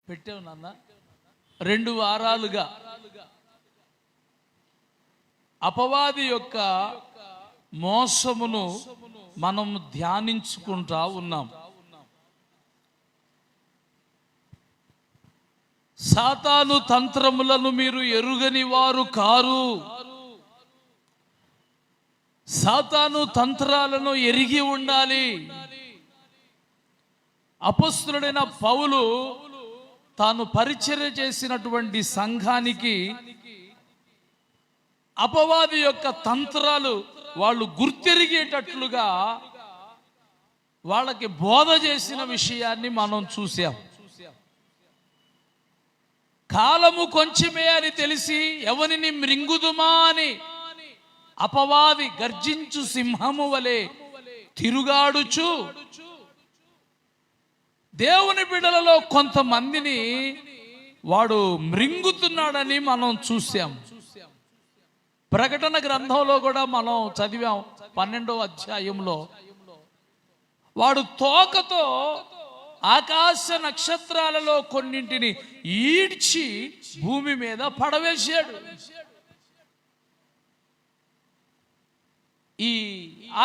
పెట్టావు నాన్న. 2 వారాలుగా అపవాది యొక్క మోసమును మనం ధ్యానించుకుంటా ఉన్నాం. సాతాను తంత్రములను మీరు ఎరుగని వారు కారు. సాతాను తంత్రాలను ఎరిగి ఉండాలి. అపొస్తలుడైన పౌలు తాను పరిచర్య చేసినటువంటి సంఘానికి అపవాది యొక్క తంత్రాలు వాళ్ళు గుర్తెరిగేటట్లుగా వాళ్ళకి బోధ చేసిన విషయాన్ని మనం చూసాం. కాలము కొంచెమే అని తెలిసి ఎవరిని మృంగుదుమా అని అపవాది గర్జించు సింహము వలె తిరుగాడుచు దేవుని బిడ్డలలో కొంతమందిని వాడు మృంగుతున్నాడని మనం చూసాం. ప్రకటన గ్రంథంలో కూడా మనం చదివాం. 12వ అధ్యాయంలో వాడు తోకతో ఆకాశ నక్షత్రాలలో కొన్నింటిని ఈడ్చి భూమి మీద పడవేశాడు. ఈ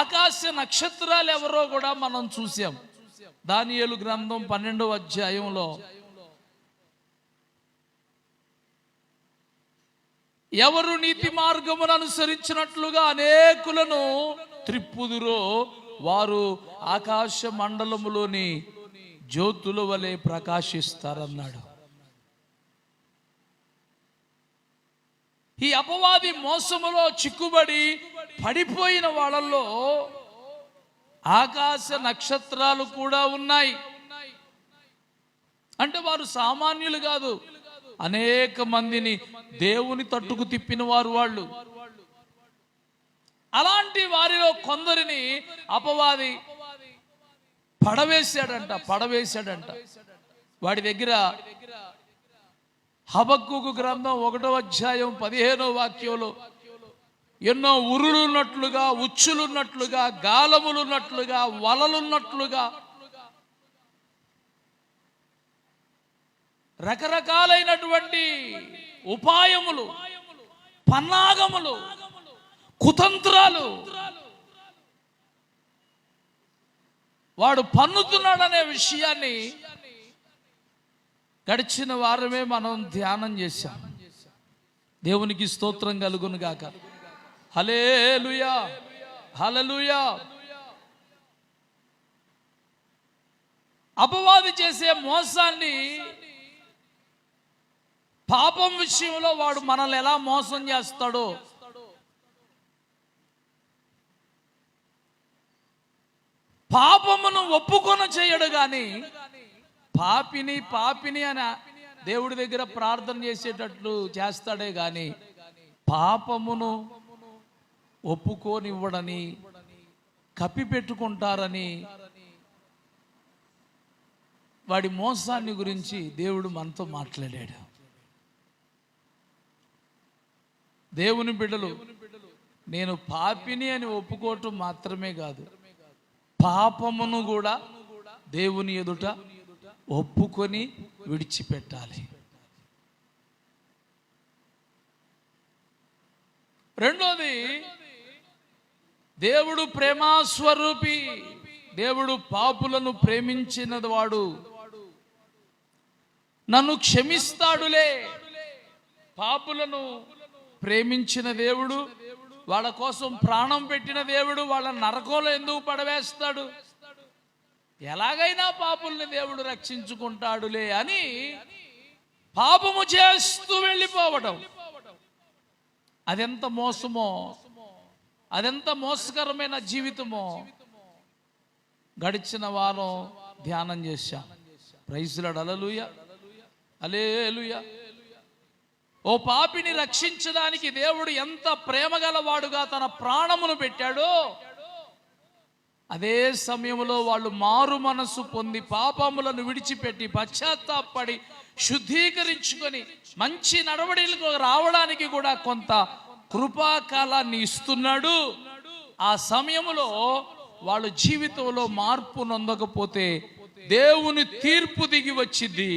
ఆకాశ నక్షత్రాలు ఎవరో కూడా మనం చూసాం. దానియేలు గ్రంథం 12వ అధ్యాయంలో ఎవరు నీతి మార్గమును అనుసరించినట్లుగా అనేకులను త్రిప్పుదురో వారు ఆకాశ మండలములోని జ్యోతుల వలె ప్రకాశిస్తారన్నాడు. ఈ అపవాది మోసములో చిక్కుబడి పడిపోయిన వాళ్ళల్లో ఆకాశ నక్షత్రాలు కూడా ఉన్నాయి. అంటే వారు సామాన్యులు కాదు, అనేక మందిని దేవుని తట్టుకు తిప్పిన వారు వాళ్ళు. అలాంటి వారిలో కొందరిని అపవాది పడవేశాడంట. వాడి దగ్గర హబక్కూకు గ్రంథం 1వ అధ్యాయం 15వ వాక్యంలో ఎన్నో ఉరులున్నట్లుగా, ఉచ్చులున్నట్లుగా, గాలములున్నట్లుగా, వలలున్నట్లుగా రకరకాలైనటువంటి ఉపాయములు, పన్నాగములు, కుతంత్రాలు వాడు పన్నుతున్నాడనే విషయాన్ని గడిచిన వారమే మనం ధ్యానం చేశాం. దేవునికి స్తోత్రం కలుగును గాక. హల్లెలూయా, హల్లెలూయా. అపవాది చేసే మోసాన్ని, పాపం విషయంలో వాడు మనల్ని ఎలా మోసం చేస్తాడో, పాపమును ఒప్పుకొన చేయడు గాని పాపిని అని దేవుడి దగ్గర ప్రార్థన చేసేటట్లు చేస్తాడే గాని పాపమును ఒప్పుకోనివ్వడని, కప్పిపెట్టుకుంటారని వాడి మోసాన్ని గురించి దేవుడు మనతో మాట్లాడాడు. దేవుని బిడ్డలు, నేను పాపిని అని ఒప్పుకోవటం మాత్రమే కాదు, పాపమును కూడా దేవుని ఎదుట ఒప్పుకొని విడిచిపెట్టాలి. రెండోది, దేవుడు ప్రేమాస్వరూపి. దేవుడు పాపులను ప్రేమించిన వాడు, నన్ను క్షమిస్తాడులే. పాపులను ప్రేమించిన దేవుడు, వాళ్ళ కోసం ప్రాణం పెట్టిన దేవుడు వాళ్ళ నరకంలో ఎందుకు పడవేస్తాడు? ఎలాగైనా పాపుల్ని దేవుడు రక్షించుకుంటాడులే అని పాపము చేస్తూ వెళ్ళిపోవడం, అదెంత మోసమో, అదెంత మోసకరమైన జీవితమో గడిచిన వారం ధ్యానం చేశాం. Praise Lord. హల్లెలూయా, హల్లెలూయా. ఓ పాపిని రక్షించడానికి దేవుడు ఎంత ప్రేమగలవాడుగా తన ప్రాణమును పెట్టాడో, అదే సమయంలో వాళ్ళు మారు మనసు పొంది పాపములను విడిచిపెట్టి పశ్చాత్తాపడి శుద్ధీకరించుకొని మంచి నడవడిలకు రావడానికి కూడా కొంత కృపాకాలాన్ని ఇస్తున్నాడు. ఆ సమయంలో వాళ్ళ జీవితంలో మార్పు నొందకపోతే దేవుని తీర్పు దిగి వచ్చింది.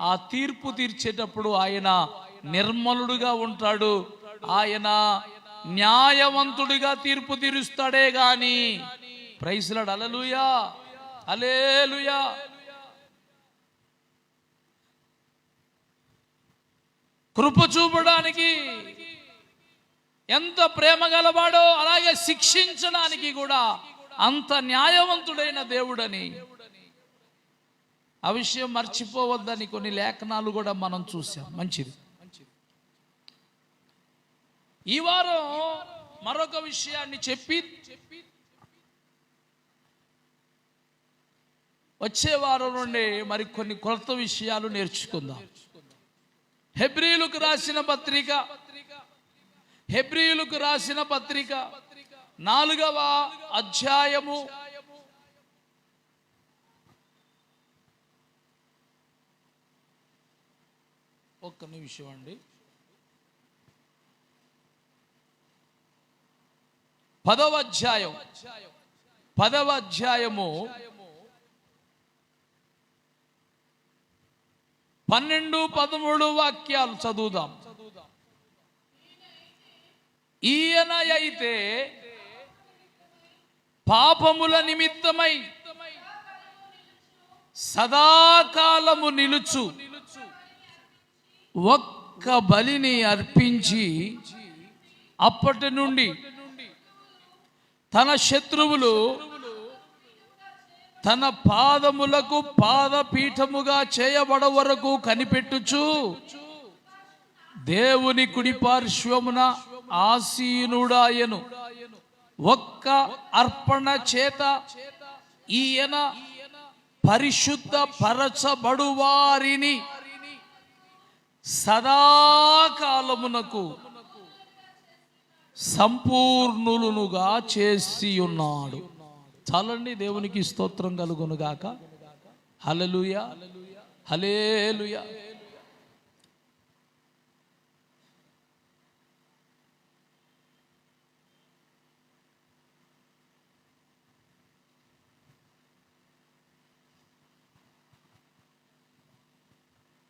ఆ తీర్పు తీర్చేటప్పుడు ఆయన నిర్మలుడుగా ఉంటాడు. ఆయన న్యాయవంతుడిగా తీర్పు తీరుస్తాడే గాని. Praise Lord. హల్లెలూయా, హల్లెలూయా. కృప చూపడానికి ఎంత ప్రేమ గలవాడో అలాగే శిక్షించడానికి కూడా అంత న్యాయవంతుడైన దేవుడని, ఆ విషయం మర్చిపోవద్దని కొన్ని లేఖనాలు కూడా మనం చూసాం. మంచిది. ఈ వారం మరొక విషయాన్ని చెప్పి వచ్చే వారం నుండి మరి కొన్ని కొత్త విషయాలు నేర్చుకుందాం. హెబ్రీయులకు రాసిన పత్రిక 4వ అధ్యాయము 10వ అధ్యాయము 12-13 వాక్యాలు చదువుదాం. ఈయన అయితే పాపముల నిమిత్తమై సదాకాలము నిలుచు ఒక్క బలిని అర్పించి అప్పటి నుండి తన శత్రువులు తన పాదములకు పాదపీఠముగా చేయబడ వరకు కనిపెట్టుచు దేవుని కుడి పార్శ్వమున ఆసీనుడాయను. ఒక్క అర్పణ చేత ఈయన పరిశుద్ధ పరచబడు వారిని సదాకాలమునకు సంపూర్ణులుగా చేసి ఉన్నాడు. చాలండి. దేవునికి స్తోత్రం కలుగును గాక. హల్లెలూయా, హల్లెలూయా.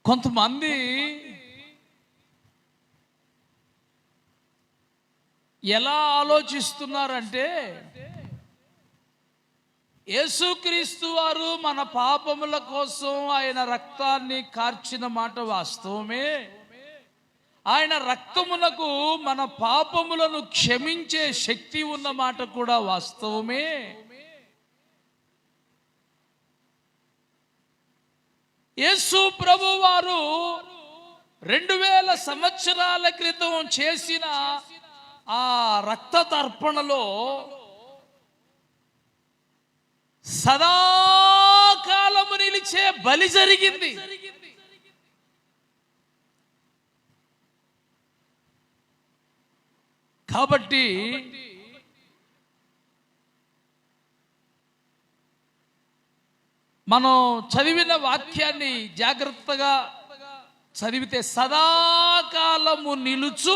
కొంతమంది ఎలా ఆలోచిస్తున్నారంటే, యేసుక్రీస్తు వారు మన పాపముల కోసం ఆయన రక్తాన్ని కార్చిన మాట వాస్తవమే. ఆయన రక్తమునకు మన పాపములను క్షమించే శక్తి ఉన్న మాట కూడా వాస్తవమే. యేసు ప్రభు వారు 2000 సంవత్సరాల క్రితం చేసిన ఆ రక్త తర్పణలో సదాకాలము నిలిచే బలి జరిగింది. కాబట్టి మనం చదివిన వాక్యాన్ని జాగ్రత్తగా చదివితే, సదాకాలము నిలుచు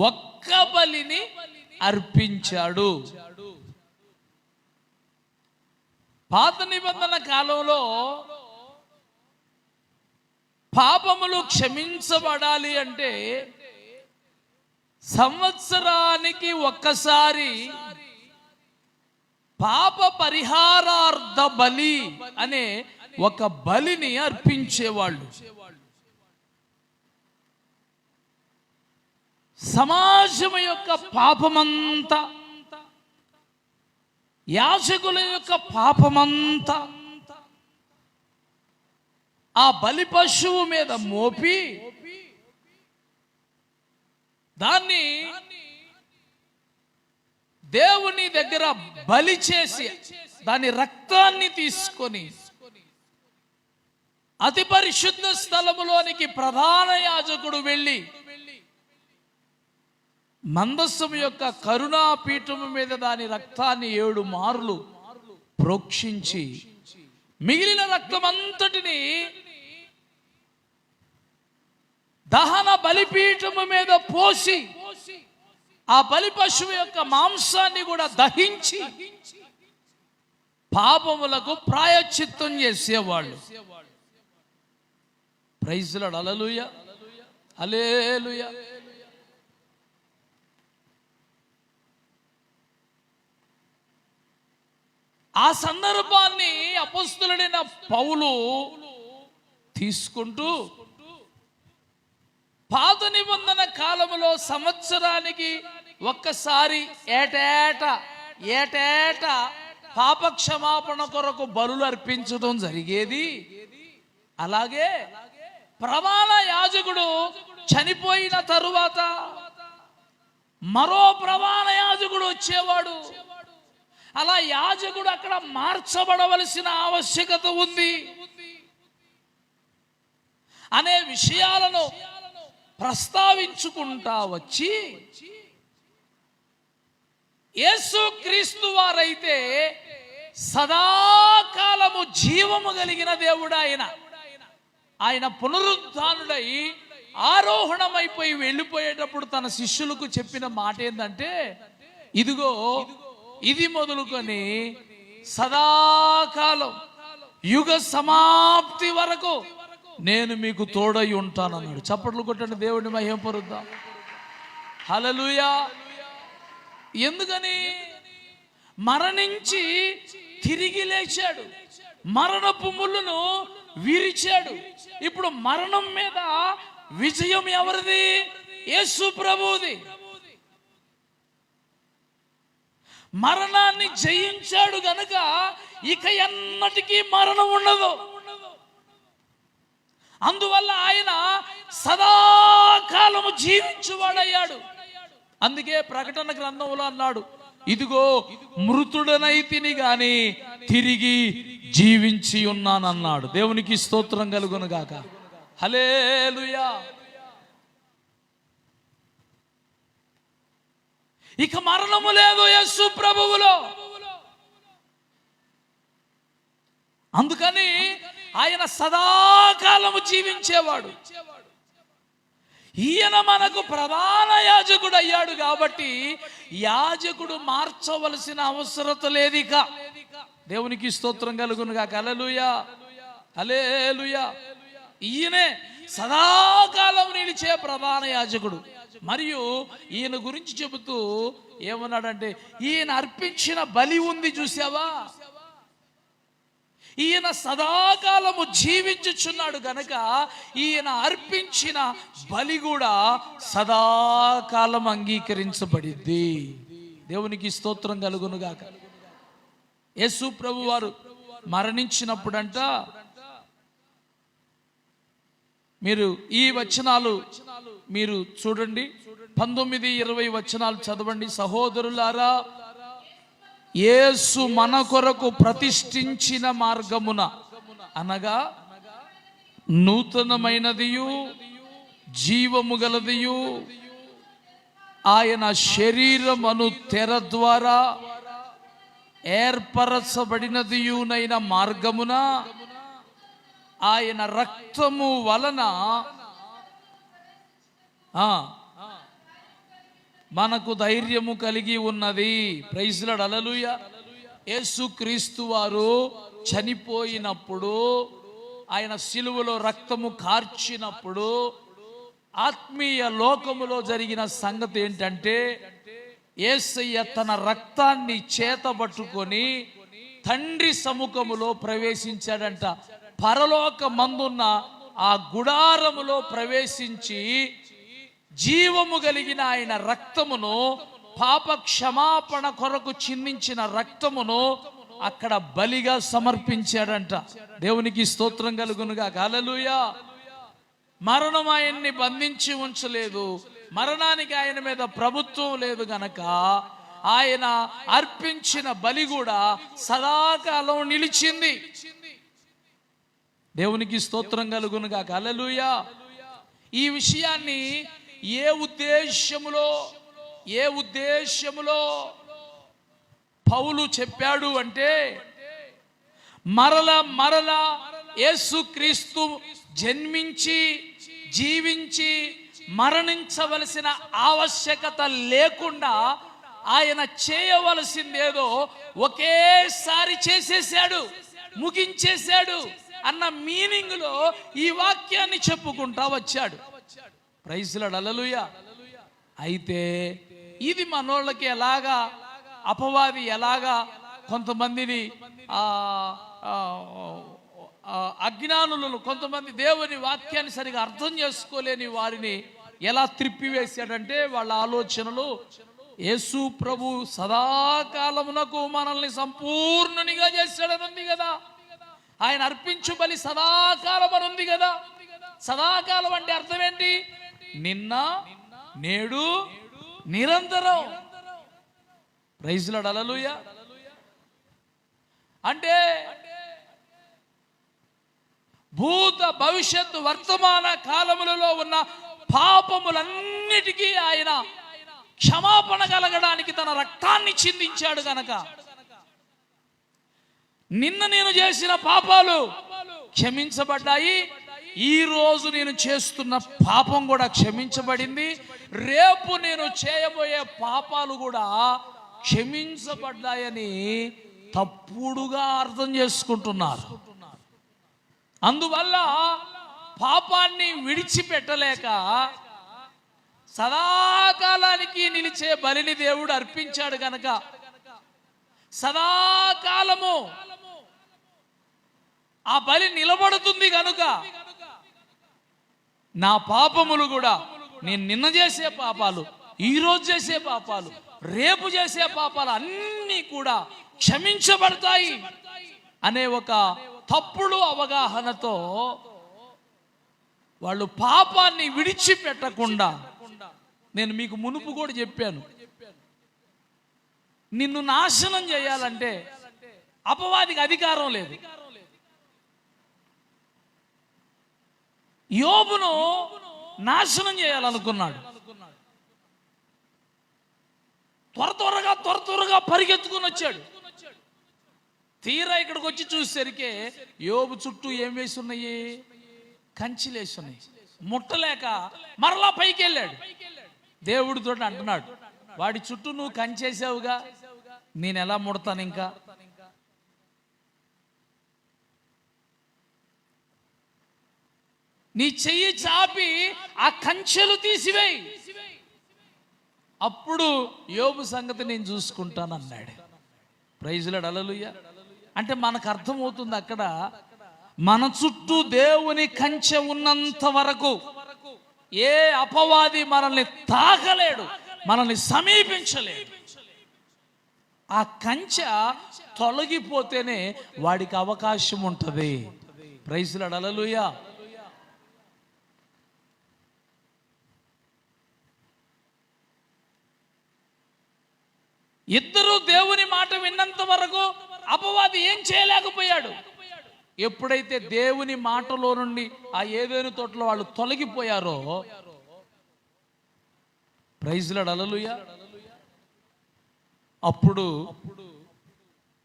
ఒక్క బలిని అర్పించాడు. పాత నిబంధన కాలంలో పాపములు క్షమించబడాలి అంటే సంవత్సరానికి ఒక్కసారి పాప పరిహారార్థ బలి అనే ఒక బలిని అర్పించేవాళ్ళు. సమాజం యొక్క పాపమంతా, యాజకుల యొక్క పాపమంతా ఆ బలి పశువు మీద మోపి దాన్ని దేవుని దగ్గర బలి చేసి దాని రక్తాన్ని తీసుకొని అతి పరిశుద్ధ స్థలములోనికి ప్రధాన యాజకుడు వెళ్ళి మందస్సము యొక్క కరుణా పీఠము మీద దాని రక్తాన్ని 7 మార్లు ప్రోక్షించి మిగిలిన రక్తమంతటిని దహన బలిపీఠము మీద పోసి ఆ బలి పశువు యొక్క మాంసాన్ని కూడా దహించి పాపములకు ప్రాయశ్చిత్తం చేసేవాళ్ళు. Praise Lord. Hallelujah, hallelujah. ఆ సందర్భాన్ని అపొస్తలుడైన పౌలు తీసుకుంటూ పాత నిబంధన కాలములో సంవత్సరానికి ఒక్కసారి ఏటేటా పాపక్షమాపణ కొరకు బలులు అర్పించడం జరిగేది. అలాగే ప్రధాన యాజకుడు చనిపోయిన తరువాత మరో ప్రధాన యాజకుడు వచ్చేవాడు. అలా యాజకుడు అక్కడ మార్చబడవలసిన ఆవశ్యకత ఉంది అనే విషయాలను ప్రస్తావించుకుంటా వచ్చి, యేసుక్రీస్తు వారైతే సదాకాలము జీవము కలిగిన దేవుడు. ఆయన పునరుద్ధానుడై ఆరోహణమైపోయి వెళ్ళిపోయేటప్పుడు తన శిష్యులకు చెప్పిన మాట ఏంటంటే, ఇదిగో ఇది మొదలుకొని సదాకాలం యుగ సమాప్తి వరకు నేను మీకు తోడై ఉంటానన్నాడు. చప్పట్లు కొట్టండి, దేవుడిని మహిమపరుద్దాం. హల్లెలూయా. ఎందుకని? మరణించి తిరిగి లేచాడు, మరణపు ముళ్ళును విరిచాడు. ఇప్పుడు మరణం మీద విజయం ఎవరిది? యేసు ప్రభువుది. మరణాన్ని జయించాడు గనుక ఇక ఎన్నటికీ మరణం ఉండదు. అందువల్ల ఆయన సదాకాలము జీవించువాడయ్యాడు. అందుకే ప్రకటన గ్రంథంలో అన్నాడు, ఇదిగో మృతుడనైతిని గాని తిరిగి జీవించి ఉన్నానన్నాడు. దేవునికి స్తోత్రం కలుగును గాక. హల్లెలూయా. ఇక మరణము లేదు యేసు ప్రభువులో. అందుకని ఆయన సదాకాలము జీవించేవాడు. ఈయన మనకు ప్రధాన యాజకుడు అయ్యాడు కాబట్టి యాజకుడు మార్చవలసిన అవసరత లేదిక. దేవునికి స్తోత్రం కలుగును గాక. హల్లెలూయా, హల్లెలూయా. ఈయనే సదాకాలం నిలిచే ప్రధాన యాజకుడు. మరియు ఈయన గురించి చెబుతూ ఏమన్నాడంటే, ఈయన అర్పించిన బలి ఉంది చూసావా, ఈయన సదాకాలము జీవించుచున్నాడు గనక ఈయన అర్పించిన బలి కూడా సదాకాలం అంగీకరించబడింది. దేవునికి స్తోత్రం కలుగును గాక. యేసు ప్రభు వారు మరణించినప్పుడంట, మీరు ఈ వచనాలు మీరు చూడండి, 19-20 వచనాలు చదవండి. సహోదరులారా, యేసు మన కొరకు ప్రతిష్ఠించిన మార్గమున అనగా నూతనమైనదియు జీవము గలదియు ఆయన శరీరమును తెర ద్వారా ఏర్పరచబడినదియునైన మార్గమున ఆయన రక్తము వలన మనకు ధైర్యము కలిగి ఉన్నది. Praise Lord. హల్లెలూయా. యేసుక్రీస్తు వారు చనిపోయినప్పుడు, ఆయన సిలువలో రక్తము కార్చినప్పుడు ఆత్మీయ లోకములో జరిగిన సంగతి ఏంటంటే, యేసయ్య తన రక్తాన్ని చేతబట్టుకొని తండ్రి సముఖములో ప్రవేశించాడంట. పరలోక మందున్న ఆ గుడారములో ప్రవేశించి జీవము కలిగిన ఆయన రక్తమును, పాప క్షమాపణ కొరకు చిందించిన రక్తమును అక్కడ బలిగా సమర్పించాడంట. దేవునికి స్తోత్రం కలుగునుగా. హల్లెలూయా. మరణం ఆయన్ని బంధించి ఉంచలేదు, మరణానికి ఆయన మీద ప్రభుత్వం లేదు గనక ఆయన అర్పించిన బలి కూడా సదాకాలం నిలిచింది. దేవునికి స్తోత్రం కలుగునుగా. హల్లెలూయా. ఈ విషయాన్ని ఏ ఉద్దేశములో పౌలు చెప్పాడు అంటే, మరల యేసుక్రీస్తు జన్మించి జీవించి మరణించవలసిన ఆవశ్యకత లేకుండా ఆయన చేయవలసిందేదో ఒకేసారి చేసేసాడు, ముగించేశాడు. అన్న మీనింగ్ లో ఈ వాక్యాన్ని చెప్పుకుంటా వచ్చాడు. ప్రైజ్ లార్డ్, హల్లెలూయా. అయితే ఇది మనోళ్ళకి ఎలాగా, అపవాది ఎలాగా కొంతమందిని అజ్ఞానులను, కొంతమంది దేవుని వాక్యాన్ని సరిగా అర్థం చేసుకోలేని వారిని ఎలా త్రిప్పివేశాడంటే, వాళ్ళ ఆలోచనలు యేసు ప్రభు సదాకాలమునకు మనల్ని సంపూర్ణునిగా చేశాడని ఉంది కదా. ఆయన అర్పించు బలి సదాకాలం అని ఉంది కదా. సదాకాలం అంటే అర్థం ఏంటి? నిన్న, నేడు, నిరంతరం. ప్రైజ్ లార్డ్, హల్లెలూయా. అంటే భూత భవిష్యత్తు వర్తమాన కాలములలో ఉన్న పాపములన్నిటికీ ఆయన క్షమాపణ కలగడానికి తన రక్తాన్ని చిందించాడు గనక నిన్న నేను చేసిన పాపాలు క్షమించబడ్డాయి. ఈ రోజు నేను చేస్తున్న పాపం కూడా క్షమించబడింది. రేపు నేను చేయబోయే పాపాలు కూడా క్షమించబడ్డాయని తప్పుడుగా అర్థం చేసుకుంటున్నారు. అందువల్ల పాపాన్ని విడిచిపెట్టలేక సదాకాలానికి నిలిచే బలిని దేవుడు అర్పించాడు గనక సదాకాలము ఆ బలి నిలబడుతుంది గనుక నా పాపములు కూడా, నేను నిన్న చేసే పాపాలు, ఈరోజు చేసే పాపాలు, రేపు చేసే పాపాలు అన్నీ కూడా క్షమించబడతాయి అనే ఒక తప్పుడు అవగాహనతో వాళ్ళు పాపాన్ని విడిచిపెట్టకుండా, నేను మీకు మునుపు కూడా చెప్పాను, నిన్ను నాశనం చేయాలంటే అపవాదికి అధికారం లేదు. యోబును నాశనం చేయాలనుకున్నాడు. త్వర త్వరగా పరిగెత్తుకుని వచ్చాడు. తీరా ఇక్కడికి వచ్చి చూసేసరికి యోబు చుట్టూ ఏం వేసి ఉన్నాయి? కంచిలేసి ఉన్నాయి. ముట్టలేక మరలా పైకి వెళ్ళాడు. దేవుడితో అంటున్నాడు, వాడి చుట్టూ నువ్వు కంచేసావుగా, నేను ఎలా ముడతాను? ఇంకా నీ చెయ్యి చాపి ఆ కంచెలు తీసివేయి, అప్పుడు యోబు సంగతి నేను చూసుకుంటాను అన్నాడు. ప్రైజ్ లార్డ్, హల్లెలూయా. అంటే మనకు అర్థమవుతుంది అక్కడ, మన చుట్టూ దేవుని కంచె ఉన్నంత వరకు ఏ అపవాది మనల్ని తాకలేడు, మనల్ని సమీపించలేడు. ఆ కంచె తొలగిపోతేనే వాడికి అవకాశం ఉంటుంది. ప్రైజ్ లార్డ్, హల్లెలూయా. ఇద్దరు దేవుని మాట విన్నంత వరకు అపవాది ఏం చేయలేకపోయాడు. ఎప్పుడైతే దేవుని మాటలో నుండి ఆ ఏదైనా తోటలో వాళ్ళు తొలగిపోయారో, ప్రైజ్ లార్డ్, హల్లెలూయా, అప్పుడు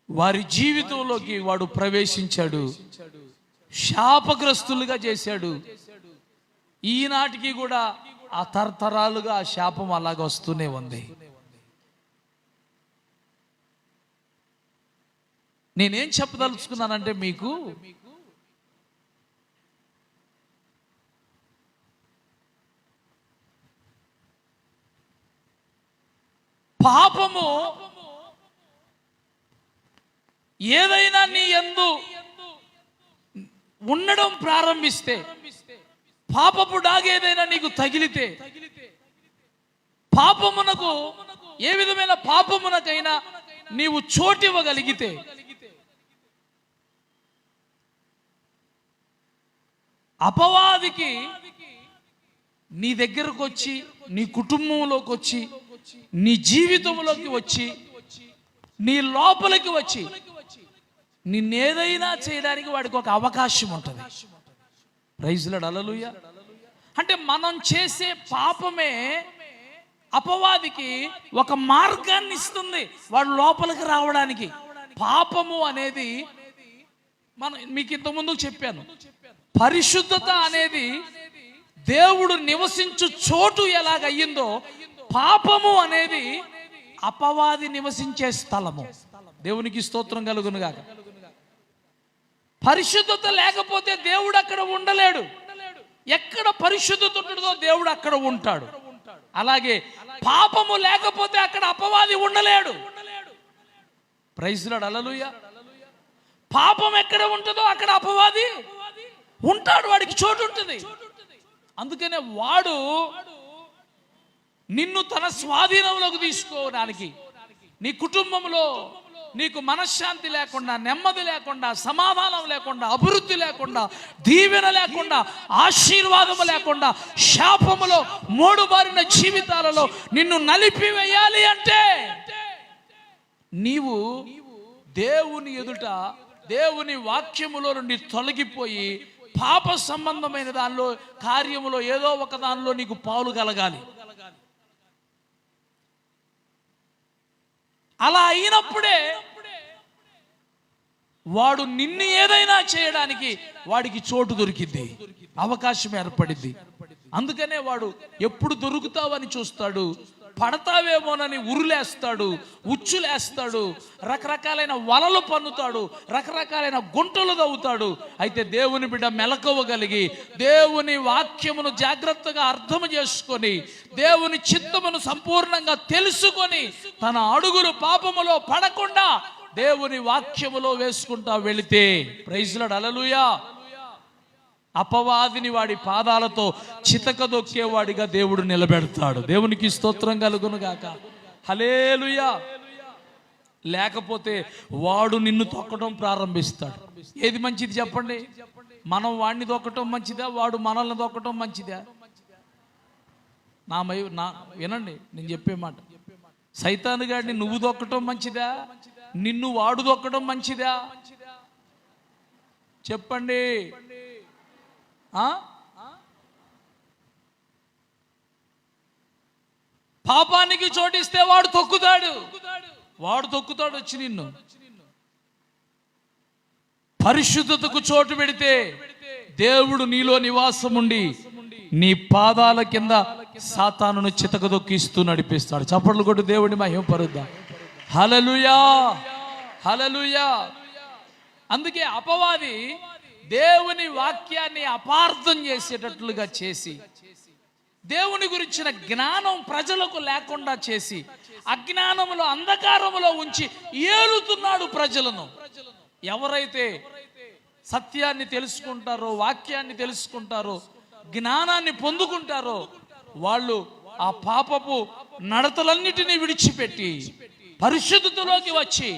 వారి జీవితంలోకి వాడు ప్రవేశించాడు, శాపగ్రస్తులుగా చేశాడు. ఈనాటికి కూడా ఆ తరతరాలుగా ఆ శాపం అలాగ వస్తూనే ఉంది. నేనేం చెప్పదలుచుకున్నానంటే, మీకు పాపము ఏదైనా నీ యందు ఉండడం ప్రారంభిస్తే, పాపపు డాగేదైనా నీకు తగిలితే, పాపమునకు ఏ విధమైన పాపమునకైనా నీవు చోటివ్వగలిగితే, అపవాదికి నీ దగ్గరకు వచ్చి, నీ కుటుంబంలోకి వచ్చి, నీ జీవితంలోకి వచ్చి, నీ లోపలికి వచ్చి నిన్నేదైనా చేయడానికి వాడికి ఒక అవకాశం ఉంటుంది. ప్రైజ్ లార్డ్, హల్లెలూయా. అంటే మనం చేసే పాపమే అపవాదికి ఒక మార్గాన్ని ఇస్తుంది వాడు లోపలికి రావడానికి. పాపము అనేది మీకు ఇంతకుముందు చెప్పాను, పరిశుద్ధత అనేది దేవుడు నివసించు చోటు ఎలాగయ్యిందో, పాపము అనేది అపవాది నివసించే స్థలము. దేవునికి స్తోత్రం కలుగును గాక. పరిశుద్ధత లేకపోతే దేవుడు అక్కడ ఉండలేడు. ఎక్కడ పరిశుద్ధత ఉంటుందో దేవుడు అక్కడ ఉంటాడు. అలాగే పాపము లేకపోతే అక్కడ అపవాది ఉండలేడు. ప్రైజ్ లార్డ్, హల్లెలూయా. పాపం ఎక్కడ ఉంటుందో అక్కడ అపవాది ఉంటాడు, వాడికి చోటు ఉంటుంది. అందుకనే వాడు నిన్ను తన స్వాధీనంలోకి తీసుకోవడానికి, నీ కుటుంబంలో నీకు మనశ్శాంతి లేకుండా, నెమ్మది లేకుండా, సమాధానం లేకుండా, అభివృద్ధి లేకుండా, దీవెన లేకుండా, ఆశీర్వాదము లేకుండా, శాపములో మోడుబారిన జీవితాలలో నిన్ను నలిపివేయాలి అంటే నీవు దేవుని ఎదుట, దేవుని వాక్యములో నుండి తొలగిపోయి పాప సంబంధమైన దానిలో, కార్యములో ఏదో ఒక దానిలో నీకు పాలు కలగాలి. అలా అయినప్పుడే వాడు నిన్ను ఏదైనా చేయడానికి వాడికి చోటు దొరికింది, అవకాశం ఏర్పడింది. అందుకనే వాడు ఎప్పుడు దొరుకుతావని చూస్తాడు, పడతావేమోనని ఉరులేస్తాడు, ఉచ్చులేస్తాడు, రకరకాలైన వలలు పన్నుతాడు, రకరకాలైన గుంటలు తవ్వుతాడు. అయితే దేవుని బిడ్డ మెలకువగలిగి దేవుని వాక్యమును జాగ్రత్తగా అర్థం చేసుకొని, దేవుని చిత్తమును సంపూర్ణంగా తెలుసుకొని, తన అడుగులు పాపములో పడకుండా దేవుని వాక్యములో వేసుకుంటా వెళితే, ప్రైజ్ లార్డ్, హల్లెలూయా, అపవాదిని వాడి పాదాలతో చితకదొక్కేవాడిగా దేవుడు నిలబెడతాడు. దేవునికి స్తోత్రం కలుగును గాక, హల్లెలూయా. లేకపోతే వాడు నిన్ను తొక్కడం ప్రారంభిస్తాడు. ఏది మంచిది చెప్పండి? మనం వాడిని తొక్కటం మంచిదా, వాడు మనల్ని తొక్కటం మంచిదా? వినండి నేను చెప్పే మాట. సైతాను గాడిని నువ్వు తొక్కటం మంచిదా, నిన్ను వాడు తొక్కడం మంచిదా? చెప్పండి. పాపానికి చోటిస్తే వాడు తొక్కుతాడు వచ్చి నిన్ను. పరిశుద్ధతకు చోటు పెడితే దేవుడు నీలో నివాసం ఉండి నీ పాదాల కింద సాతానును చితకదొక్కిస్తూ నడిపిస్తాడు. చప్పట్లు కొట్టి దేవుడిని మహిమపరుద్దాం. హల్లెలూయా, హల్లెలూయా. అందుకే అపవాది దేవుని వాక్యాన్ని అపార్థం చేసేటట్లుగా చేసి, దేవుని గురించిన జ్ఞానం ప్రజలకు లేకుండా చేసి, అజ్ఞానములో, అంధకారములో ఉంచి ఏలుతున్నాడు ప్రజలను. ఎవరైతే సత్యాన్ని తెలుసుకుంటారో, వాక్యాన్ని తెలుసుకుంటారో, జ్ఞానాన్ని పొందుకుంటారో, వాళ్ళు ఆ పాపపు నడతలన్నిటినీ విడిచిపెట్టి పరిశుద్ధతలోకి వచ్చి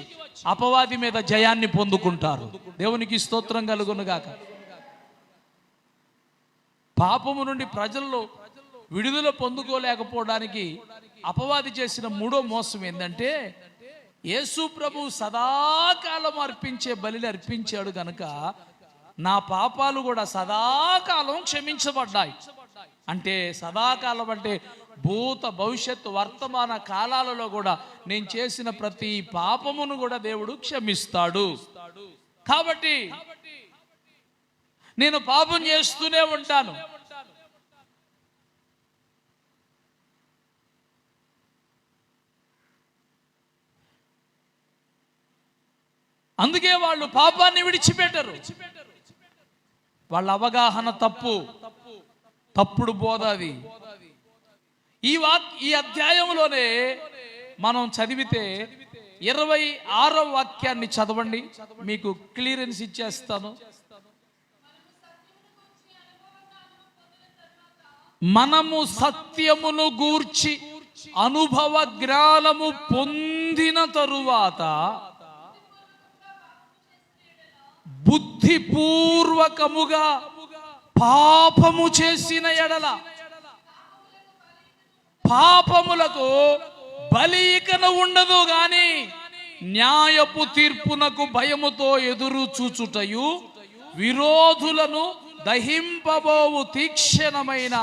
అపవాది మీద జయాన్ని పొందుకుంటారు. దేవునికి స్తోత్రం కలుగును గాక. పాపము నుండి ప్రజల్లో విడుదల పొందుకోలేకపోవడానికి అపవాది చేసిన మూడో మోసం ఏంటంటే, యేసు ప్రభు సదాకాలం అర్పించే బలిని అర్పించాడు గనుక నా పాపాలు కూడా సదాకాలం క్షమించబడ్డాయి. అంటే సదాకాలం అంటే భూత, భవిష్యత్తు, వర్తమాన కాలాలలో కూడా నేను చేసిన ప్రతి పాపమును కూడా దేవుడు క్షమిస్తాడు. కాబట్టి నేను పాపం చేస్తూనే ఉంటాను. అందుకే వాళ్ళు పాపాన్ని విడిచిపెట్టరు. వాళ్ళ అవగాహన తప్పుడు బోధ అది. ఈ అధ్యాయంలోనే మనం చదివితే 26వ వాక్యాన్ని చదవండి, మీకు క్లియరెన్స్ ఇచ్చేస్తాను. మనము సత్యమును గూర్చి అనుభవ జ్ఞానము పొందిన తరువాత బుద్ధిపూర్వకముగా పాపము చేసిన ఎడల పాపములకు బలి ఇకన ఉండదు గాని న్యాయపు తీర్పునకు భయముతో ఎదురు చూచుటయు విరోధులను దహింపబోవు తీక్షణమైన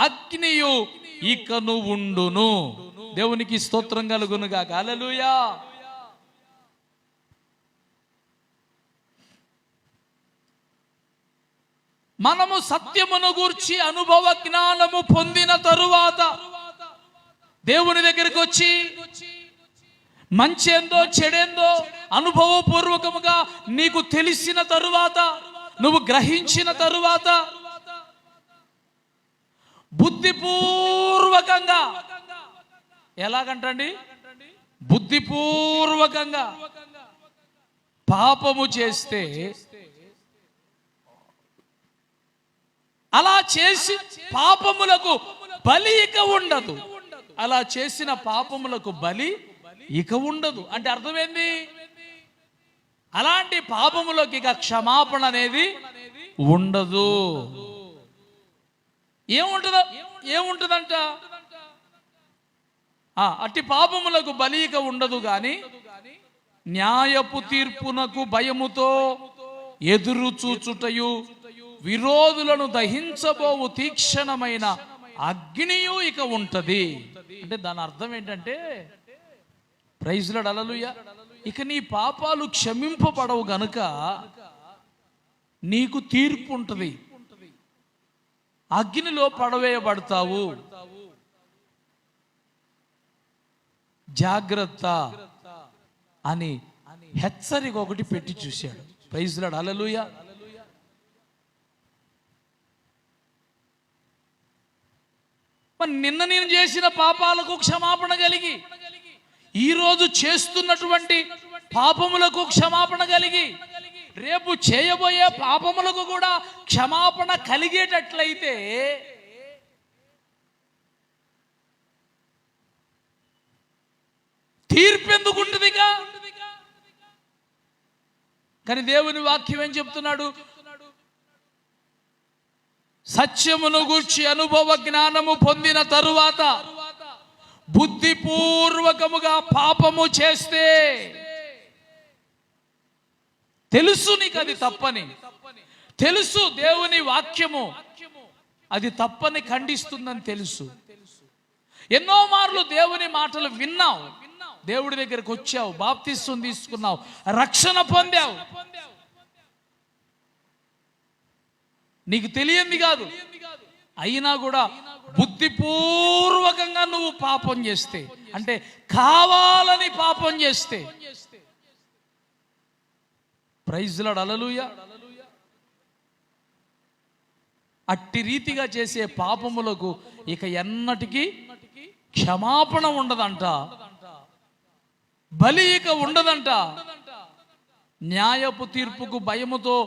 అగ్నియు ఇకను ఉండును. దేవునికి స్తోత్రం కలుగునుగా. హల్లెలూయా. మనము సత్యమును గూర్చి అనుభవ జ్ఞానము పొందిన తరువాత దేవుని దగ్గరికి వచ్చి మంచేందో చెడేందో అనుభవపూర్వకముగా నీకు తెలిసిన తరువాత, నువ్వు గ్రహించిన తరువాత బుద్ధిపూర్వకంగా, ఎలాగంటండి, బుద్ధిపూర్వకంగా పాపము చేస్తే, అలా చేసి పాపములకు బలి ఇక ఉండదు. అలా చేసిన పాపములకు బలి ఇక ఉండదు అంటే అర్థమైంది, అలాంటి పాపములకు ఇక క్షమాపణ అనేది ఉండదు. ఏముంటుందంట, అట్టి పాపములకు బలి ఇక ఉండదు గాని న్యాయపు తీర్పునకు భయముతో ఎదురు చూచుటయు విరోధులను దహించబోవు తీక్షణమైన అగ్నియు ఇక ఉంటది. అంటే దాని అర్థం ఏంటంటే, ప్రైజ్ లార్డ్, హల్లెలూయా, ఇక నీ పాపాలు క్షమింపబడవు గనుక నీకు తీర్పు ఉంటుంది, అగ్నిలో పడవేయబడతావు, జాగ్రత్త అని హెచ్చరిక ఒకటి పెట్టి చూశాడు. ప్రైజ్ లార్డ్, హల్లెలూయా. మరి నిన్న నేను చేసిన పాపాలకు క్షమాపణ కలిగి, ఈరోజు చేస్తున్నటువంటి పాపములకు క్షమాపణ కలిగి, రేపు చేయబోయే పాపములకు కూడా క్షమాపణ కలిగేటట్లయితే తీర్పు ఎందుకు ఉంటుందిగా? కానీ దేవుని వాక్యం ఏం చెప్తున్నాడు? సత్యమును గూర్చి అనుభవ జ్ఞానము పొందిన తరువాత బుద్ధిపూర్వకముగా పాపము చేస్తే, తెలుసు నీకు అది తప్పని, తెలుసు దేవుని వాక్యము అది తప్పని ఖండిస్తుందని తెలుసు, ఎన్నో మార్లు దేవుని మాటలు విన్నావు, దేవుడి దగ్గరకు వచ్చావు, బాప్తిస్వం తీసుకున్నావు, రక్షణ పొందావు, నీకు తెలియంది కాదు, అయినా కూడా బుద్ధిపూర్వకంగా నువ్వు పాపం చేస్తే, అంటే కావాలని పాపం చేస్తే, ప్రైజ్ లార్డ్, హల్లెలూయా, అట్టి రీతిగా చేసే పాపములకు ఇక ఎన్నటికీ క్షమాపణ ఉండదంట, బలి ఇక ఉండదంట. న్యాయపు తీర్పుకు భయముతో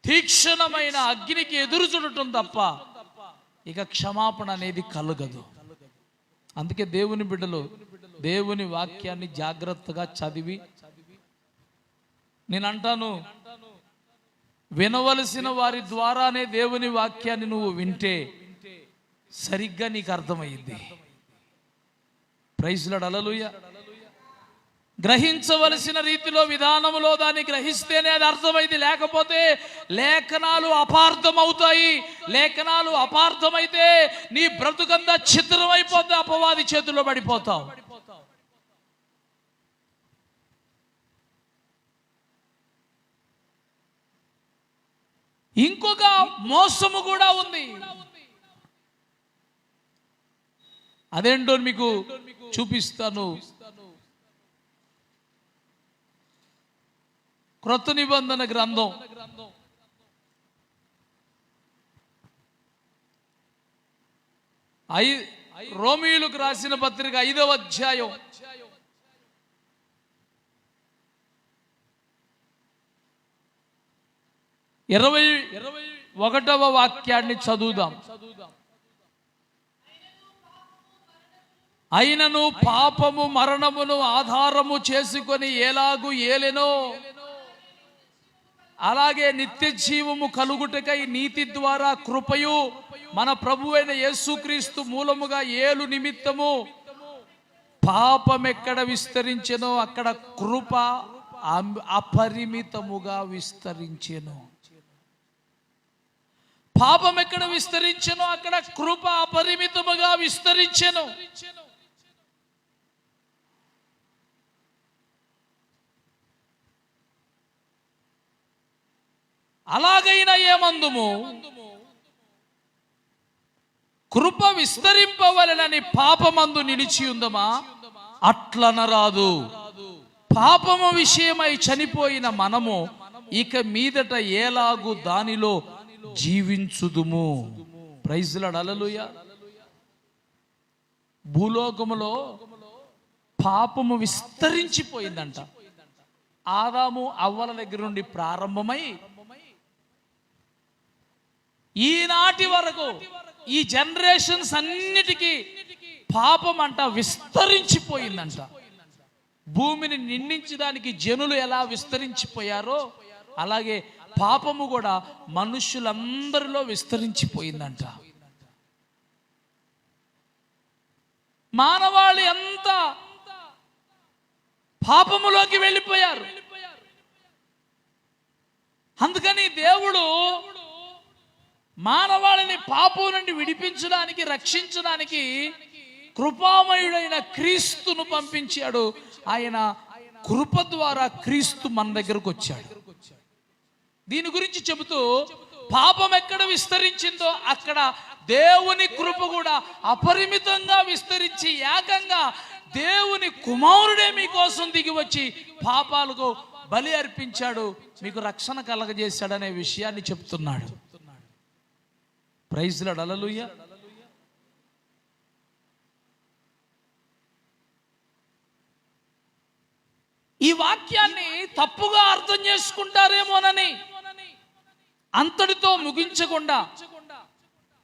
తీక్షణమైన అగ్నికి ఎదురు చూడటం తప్ప ఇక క్షమాపణ అనేది కలగదు. అందుకే దేవుని బిడ్డలు దేవుని వాక్యాన్ని జాగ్రత్తగా చదివి, నేను అంటాను, వినవలసిన వారి ద్వారానే దేవుని వాక్యాన్ని నువ్వు వింటే సరిగ్గా నీకు అర్థమైంది. ప్రైజ్ లార్డ్, హల్లెలూయా. గ్రహించవలసిన రీతిలో, విధానములో దాన్ని గ్రహిస్తేనే అది అర్థమైంది, లేకపోతే లేఖనాలు అపార్థమవుతాయి. లేఖనాలు అపార్థమైతే నీ బ్రతుకంతా ఛిద్రమైపోతే అపవాది చేతుల్లో పడిపోతావు. ఇంకొక మోసము కూడా ఉంది, అదేంటో మీకు చూపిస్తాను. క్రొత్త నిబంధన గ్రంథం రోమీయులకు రాసిన పత్రిక 5వ అధ్యాయం 21వ వాక్యాన్ని చదువుదాం. అయినను పాపము మరణమును ఆధారము చేసుకొని ఎలాగు ఏలెనో, అలాగే నిత్య జీవము కలుగుటకై నీతి ద్వారా కృపయు మన ప్రభువైన యేసుక్రీస్తు మూలముగా ఏలు నిమిత్తము పాపం ఎక్కడ విస్తరించెనో అక్కడ కృప అపరిమితముగా విస్తరించెను. పాపం ఎక్కడ విస్తరించెనో అక్కడ కృప అపరిమితముగా విస్తరించెను. అలాగైనా ఏమందుము, కృప విస్తరింపవలెనని పాపమందు నిలిచి ఉందమా? అట్లనరాదు. పాపము విషయమై చనిపోయిన మనము ఇక మీదట ఎలాగు దానిలో జీవించుదుము. ప్రైజ్ లార్డ్, హల్లెలూయా. భూలోకములో పాపము విస్తరించిపోయిందంట. ఆదాము అవ్వల దగ్గర నుండి ప్రారంభమై ఈనాటి వరకు ఈ జనరేషన్స్ అన్నిటికీ పాపం అంట విస్తరించిపోయిందంట. భూమిని నిండించడానికి జనులు ఎలా విస్తరించిపోయారో అలాగే పాపము కూడా మనుషులందరిలో విస్తరించిపోయిందంట. మానవాళి అంతా పాపములోకి వెళ్ళిపోయారు. అందుకని దేవుడు మానవాళిని పాపం నుండి విడిపించడానికి, రక్షించడానికి కృపామయుడైన క్రీస్తును పంపించాడు. ఆయన కృప ద్వారా క్రీస్తు మన దగ్గరకు వచ్చాడు. దీని గురించి చెబుతూ పాపం ఎక్కడ విస్తరించిందో అక్కడ దేవుని కృప కూడా అపరిమితంగా విస్తరించి ఏకంగా దేవుని కుమారుడే మీకోసం దిగి వచ్చి పాపాలకు బలి అర్పించాడు, మీకు రక్షణ కలగజేశాడనే విషయాన్ని చెప్తున్నాడు. ప్రైజ్ లార్డ్, హల్లెలూయా. ఈ వాక్యాన్ని తప్పుగా అర్థం చేసుకుంటారేమోనని అంతటితో ముగించకుండా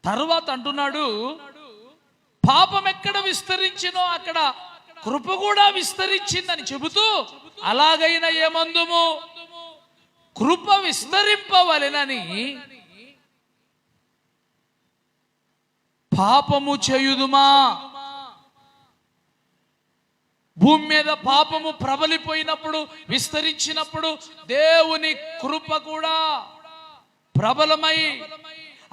తర్వాత అంటున్నాడు, పాపం ఎక్కడ విస్తరించినో అక్కడ కృప కూడా విస్తరించిందని చెబుతూ, అలాగైనా ఏమందుము, కృప విస్తరింపవలెనని పాపము చేయుదుమా. భూమి మీద పాపము ప్రబలిపోయినప్పుడు, విస్తరించినప్పుడు దేవుని కృప కూడా ప్రబలమై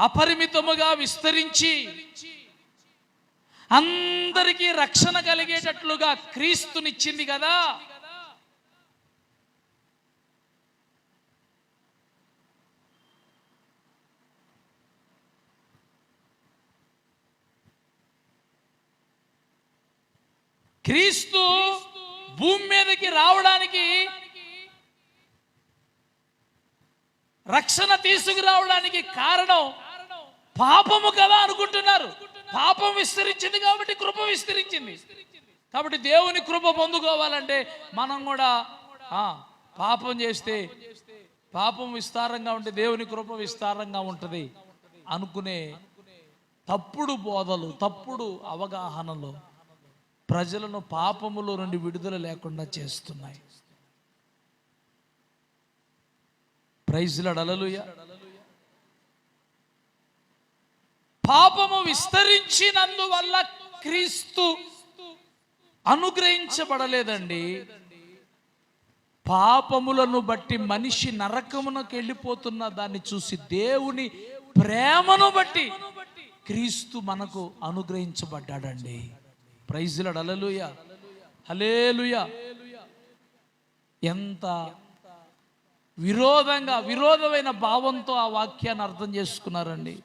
అపరిమితముగా విస్తరించి అందరికీ రక్షణ కలిగేటట్లుగా క్రీస్తునిచ్చింది కదా. క్రీస్తు భూమి మీదకి రావడానికి, రక్షణ తీసుకురావడానికి కారణం పాపము కదా అనుకుంటున్నారు. పాపం విస్తరించింది కాబట్టి కృప విస్తరించింది. కాబట్టి దేవుని కృప పొందుకోవాలంటే మనం కూడా పాపం చేస్తే పాపం విస్తారంగా ఉంటే దేవుని కృప విస్తారంగా ఉంటుంది అనుకునే తప్పుడు బోధలు, తప్పుడు అవగాహనలు ప్రజలను పాపములో నుండి విడుదల లేకుండా చేస్తున్నాయి. ప్రైజ్ లార్డ్, హల్లెలూయా. పాపము విస్తరించినందువల్ల క్రీస్తు అనుగ్రహించబడలేదండి. పాపములను బట్టి మనిషి నరకమునకు వెళ్ళిపోతున్న దాన్ని చూసి దేవుని ప్రేమను బట్టి క్రీస్తు మనకు అనుగ్రహించబడ్డాడండి. ప్రైజ్ లార్డ్, హల్లెలూయా, హల్లెలూయా. ఎంత విరోధమైన భావంతో ఆ వాక్యాన్ని అర్థం చేసుకున్నారండి.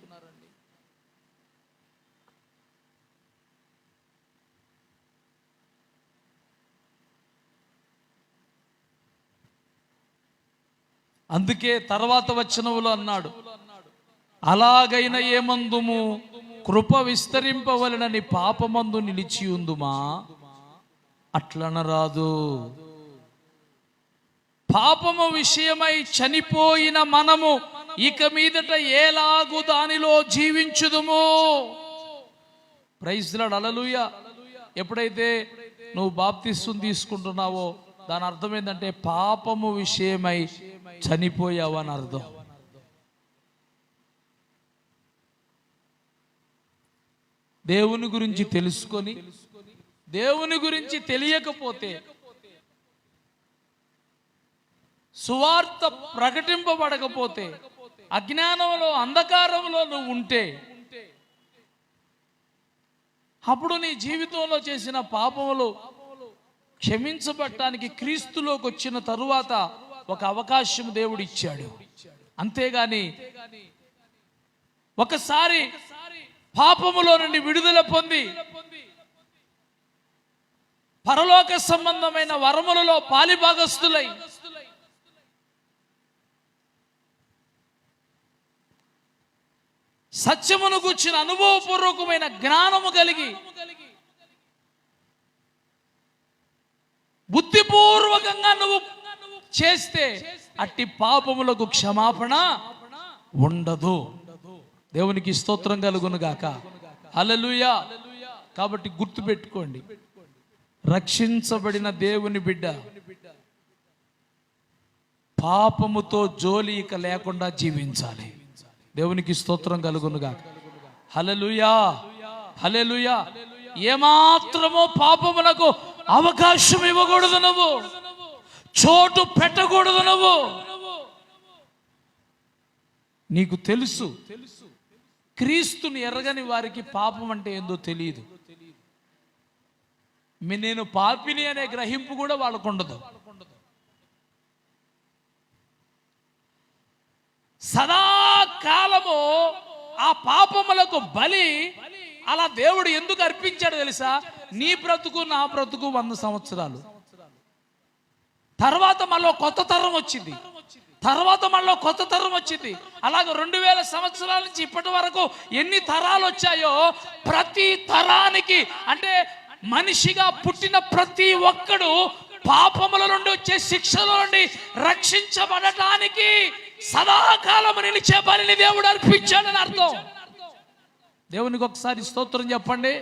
అందుకే తర్వాత వచనములో అన్నాడు, అలాగైనా ఏమందుము, కృప విస్తరింపవలెనని పాపమందు నిలిచి ఉందుమా, అట్లనరాదు. పాపము విషయమై చనిపోయిన మనము ఇక మీదట ఎలాగు దానిలో జీవించుదుము. ప్రైజ్ లార్డ్, హల్లెలూయా. ఎప్పుడైతే నువ్వు బాప్తిస్మం తీసుకుంటున్నావో దాని అర్థం ఏంటంటే పాపము విషయమై చనిపోయావని అర్థం. దేవుని గురించి తెలుసుకొని దేవుని గురించి తెలియకపోతే, సువార్త ప్రకటింపబడకపోతే, అజ్ఞానంలో అంధకారంలో నువ్వు ఉంటే అప్పుడు నీ జీవితంలో చేసిన పాపములు క్షమించబడటానికి క్రీస్తులోకి వచ్చిన తరువాత ఒక అవకాశం దేవుడు ఇచ్చాడు. అంతేగాని ఒకసారి పాపములో నుండి విడుదల పొంది పరలోక సంబంధమైన వరములలో పాలిభాగస్తులై సత్యమును గూర్చిన అనుభవపూర్వకమైన జ్ఞానము కలిగి బుద్ధిపూర్వకంగా నువ్వు చేస్తే అట్టి పాపములకు క్షమాపణ ఉండదు. దేవునికి స్తోత్రం కలుగును గాక. హల్లెలూయా. కాబట్టి గుర్తుపెట్టుకోండి, రక్షించబడిన దేవుని బిడ్డ పాపముతో జోలి ఇక లేకుండా జీవించాలి. దేవునికి స్తోత్రం కలుగును గాక. హల్లెలూయా, హల్లెలూయా. ఏమాత్రమో పాపములకు అవకాశం ఇవ్వకూడదు, నువ్వు చోటు పెట్టకూడదు. నువ్వు నీకు తెలుసు, క్రీస్తుని ఎరగని వారికి పాపం అంటే ఏందో తెలియదు. నేను పాపిని అనే గ్రహింపు కూడా వాళ్ళకు ఉండదు. సదాకాలము ఆ పాపములకు బలి అలా దేవుడు ఎందుకు అర్పించాడు తెలుసా? నీ బ్రతుకు నా బ్రతుకు 100 సంవత్సరాలు తర్వాత మళ్ళీ కొత్త తరం వచ్చింది, తర్వాత మళ్ళీ కొత్త తరం వచ్చింది. అలాగే 2000 సంవత్సరాల నుంచి ఇప్పటి వరకు ఎన్ని తరాలు వచ్చాయో, ప్రతి తరానికి అంటే మనిషిగా పుట్టిన ప్రతి ఒక్కడు పాపముల నుండి వచ్చే శిక్షల నుండి రక్షించబడటానికి సదాకాలం నిలిచే బలిని దేవుడు అర్పించాడని అర్థం. దేవునికి ఒకసారి స్తోత్రం చెప్పండి.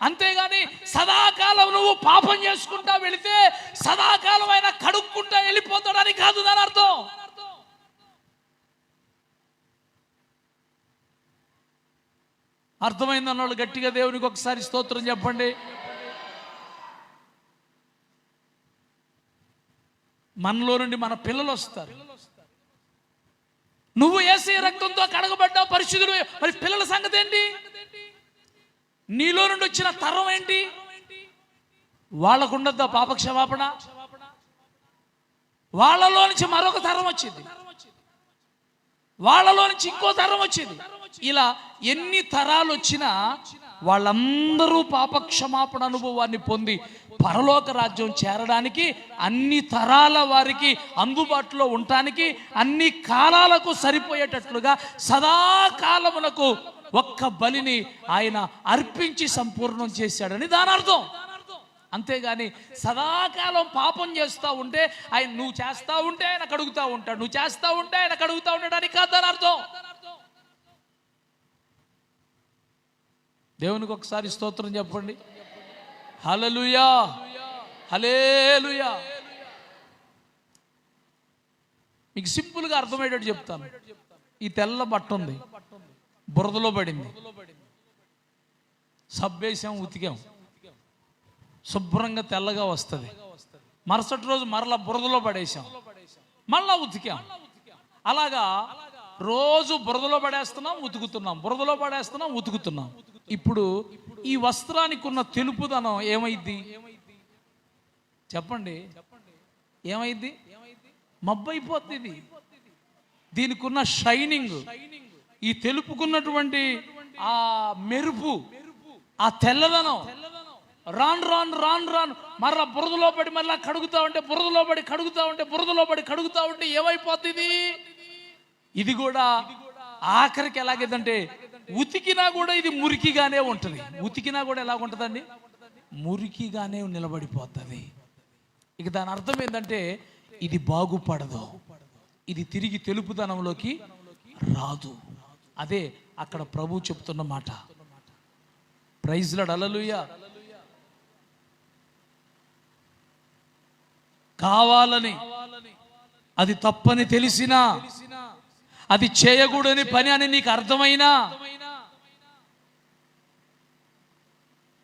అంతేగాని సదాకాలం నువ్వు పాపం చేసుకుంటా వెళితే సదాకాలం ఆయన కడుక్కుంటా వెళ్ళిపోతాడని కాదు దాని అర్థం. అర్థమైంది అన్నాడు గట్టిగా దేవునికి ఒకసారి స్తోత్రం చెప్పండి. మనలో నుండి మన పిల్లలు వస్తారు. నువ్వు యేసయ్య రక్తంతో కడగబడ్డావు, పరిశుద్ధుడు. మరి పిల్లల సంగతి ఏంటి? నీలో నుండి వచ్చిన తరం ఏంటి? వాళ్ళకు ఉండద్దా పాప క్షమాపణ? వాళ్ళలో నుంచి మరొక తరం వచ్చింది, వాళ్ళలో నుంచి ఇంకో తరం వచ్చింది. ఇలా ఎన్ని తరాలు వచ్చినా వాళ్ళందరూ పాప క్షమాపణ అనుభవాన్ని పొంది పరలోక రాజ్యం చేరడానికి, అన్ని తరాల వారికి అందుబాటులో ఉండటానికి, అన్ని కాలాలకు సరిపోయేటట్లుగా సదాకాలమునకు ఒక్క బలిని ఆయన అర్పించి సంపూర్ణం చేశాడని దాని అర్థం. అంతేగాని సదాకాలం పాపం చేస్తూ ఉంటే ఆయన, నువ్వు చేస్తూ ఉంటే ఆయన కడుగుతూ ఉంటాడు, నువ్వు చేస్తూ ఉంటే ఆయన కడుగుతూ ఉంటాడు అని కాదు దాని అర్థం. దేవునికి ఒకసారి స్తోత్రం చెప్పండి. హల్లెలూయా, హల్లెలూయా. మీకు సింపుల్గా అర్థమయ్యేటట్టు చెప్తాను. ఈ తెల్ల బట్ట ఉంది, బురదలో పడింది, సబ్బేసాం, ఉతికాం, శుభ్రంగా తెల్లగా వస్తుంది. మరుసటి రోజు మరలా బురదలో పడేసాం, మళ్ళా ఉతికాం. అలాగా రోజు బురదలో పడేస్తున్నాం, ఉతుకుతున్నాం, బురదలో పడేస్తున్నాం, ఉతుకుతున్నాం. ఇప్పుడు ఈ వస్త్రానికి ఉన్న తెలుపుదనం ఏమైద్ది చెప్పండి? ఏమైద్ది? మబ్బైపోతుంది. దీనికి ఉన్న షైనింగ్, ఈ తెలుపుకున్నటువంటి ఆ మెరుపు, ఆ తెల్లదనం రాను రాను రాను రాను మరలా బురదలో పడి మరలా కడుగుతా ఉంటే, బురదలో పడి కడుగుతా ఉంటే, బురదలో పడి కడుగుతా ఉంటే ఏమైపోతుంది? ఇది కూడా ఆఖరికి ఎలాగేదంటే ఉతికినా కూడా ఇది మురికిగానే ఉంటుంది. ఉతికినా కూడా ఎలాగుంటుందండి? మురికిగానే నిలబడిపోతుంది. ఇక దాని అర్థం ఏంటంటే ఇది బాగుపడదు, ఇది తిరిగి తెలుపుదనంలోకి రాదు. అదే అక్కడ ప్రభు చెప్తున్న మాట. ప్రైజ్ లార్డ్, హల్లెలూయా. కావాలని అది తప్పని తెలిసినా, అది చేయకూడని పని అని నీకు అర్థమైనా,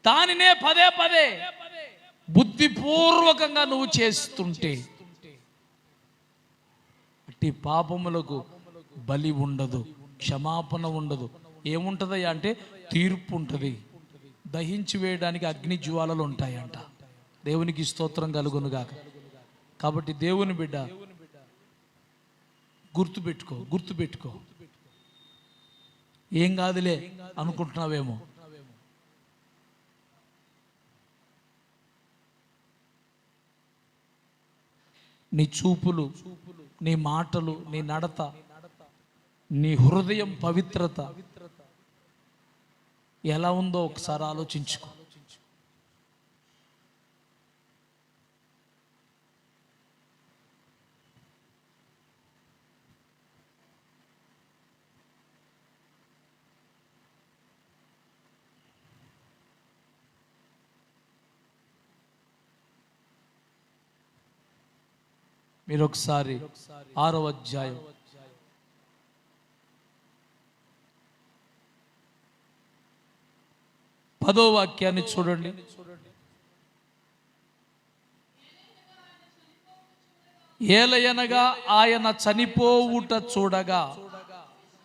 దానినే పదే పదే బుద్ధిపూర్వకంగా నువ్వు చేస్తుంటే అట్టి పాపములకు బలి ఉండదు, క్షమాపణ ఉండదు. ఏముంటుందయ్యా అంటే తీర్పు ఉంటుంది, దహించి వేయడానికి అగ్ని జ్వాలలు ఉంటాయంట. దేవునికి స్తోత్రం కలుగునుగాక. కాబట్టి దేవుని బిడ్డ గుర్తుపెట్టుకో, గుర్తుపెట్టుకో. ఏం కాదులే అనుకుంటున్నావేమో, నీ చూపులు, నీ మాటలు, నీ నడత, నీ హృదయం పవిత్రత ఎలా ఉందో ఒకసారి ఆలోచించుకో. మీరు ఒకసారి 6వ అధ్యాయం 10వ వాక్యాన్ని చూడండి. ఏలయనగా ఆయన చనిపోవుట చూడగా